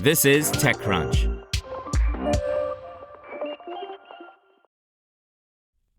This is TechCrunch.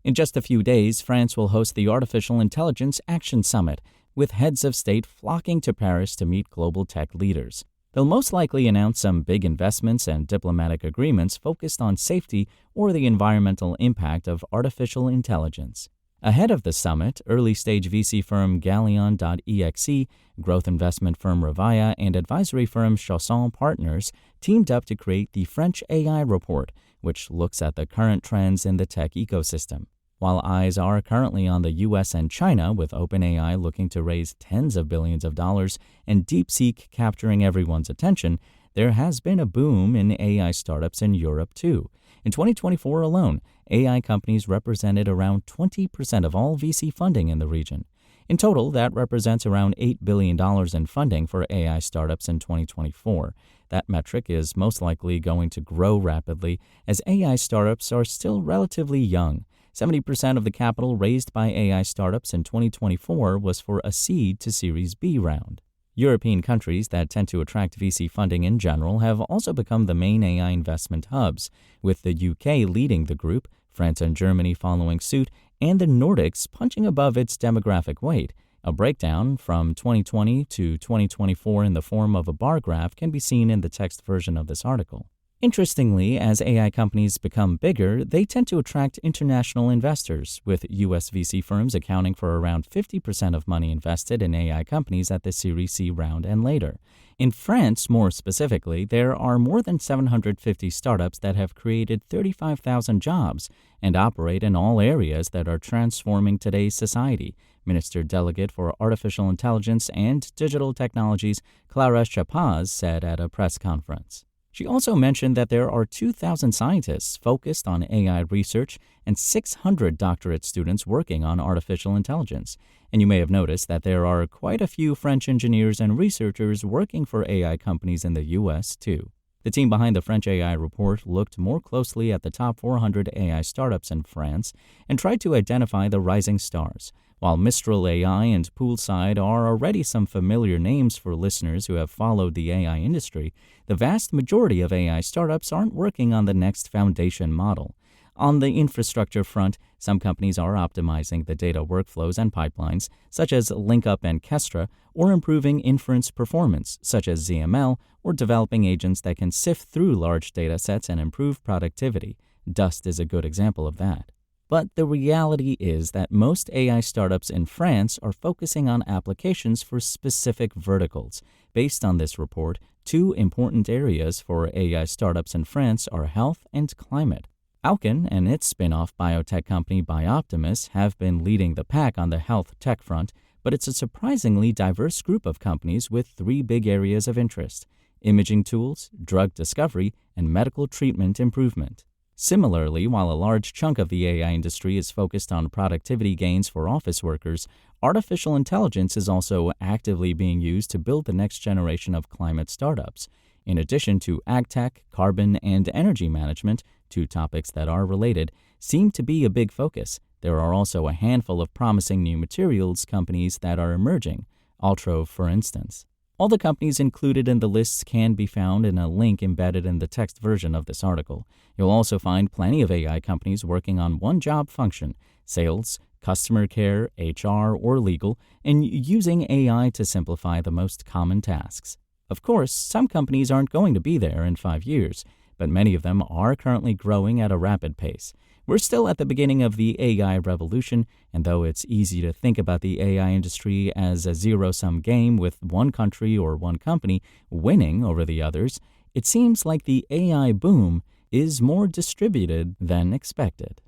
In just a few days, France will host the Artificial Intelligence Action Summit, with heads of state flocking to Paris to meet global tech leaders. They'll most likely announce some big investments and diplomatic agreements focused on safety or the environmental impact of artificial intelligence. Ahead of the summit, early-stage VC firm Galleon.exe, growth investment firm Revaya, and advisory firm Chausson Partners teamed up to create the French AI Report, which looks at the current trends in the tech ecosystem. While eyes are currently on the US and China, with OpenAI looking to raise tens of billions of dollars and DeepSeek capturing everyone's attention, there has been a boom in AI startups in Europe too. In 2024 alone, AI companies represented around 20% of all VC funding in the region. In total, that represents around $8 billion in funding for AI startups in 2024. That metric is most likely going to grow rapidly as AI startups are still relatively young. 70% of the capital raised by AI startups in 2024 was for a seed to Series B round. European countries that tend to attract VC funding in general have also become the main AI investment hubs, with the UK leading the group, France and Germany following suit, and the Nordics punching above its demographic weight. A breakdown from 2020 to 2024 in the form of a bar graph can be seen in the text version of this article. Interestingly, as AI companies become bigger, they tend to attract international investors, with US VC firms accounting for around 50% of money invested in AI companies at the Series C round and later. In France, more specifically, there are more than 750 startups that have created 35,000 jobs and operate in all areas that are transforming today's society. Minister Delegate for Artificial Intelligence and Digital Technologies Clara Chapaz said at a press conference. She also mentioned that there are 2,000 scientists focused on AI research and 600 doctorate students working on artificial intelligence. And you may have noticed that there are quite a few French engineers and researchers working for AI companies in the U.S., too. The team behind the French AI Report looked more closely at the top 400 AI startups in France and tried to identify the rising stars. While Mistral AI and Poolside are already some familiar names for listeners who have followed the AI industry, the vast majority of AI startups aren't working on the next foundation model. On the infrastructure front, some companies are optimizing the data workflows and pipelines, such as LinkUp and Kestra, or improving inference performance, such as ZML, or developing agents that can sift through large data sets and improve productivity. Dust is a good example of that. But the reality is that most AI startups in France are focusing on applications for specific verticals. Based on this report, two important areas for AI startups in France are health and climate. Alken and its spin-off biotech company Bioptimus have been leading the pack on the health tech front, but it's a surprisingly diverse group of companies with three big areas of interest: imaging tools, drug discovery, and medical treatment improvement. Similarly, while a large chunk of the AI industry is focused on productivity gains for office workers, artificial intelligence is also actively being used to build the next generation of climate startups. In addition to agtech, carbon, and energy management, two topics that are related, seem to be a big focus. There are also a handful of promising new materials companies that are emerging, Altrove for instance. All the companies included in the lists can be found in a link embedded in the text version of this article. You'll also find plenty of AI companies working on one job function: sales, customer care, HR, or legal, and using AI to simplify the most common tasks. Of course, some companies aren't going to be there in 5 years, but many of them are currently growing at a rapid pace. We're still at the beginning of the AI revolution, and though it's easy to think about the AI industry as a zero-sum game with one country or one company winning over the others, it seems like the AI boom is more distributed than expected.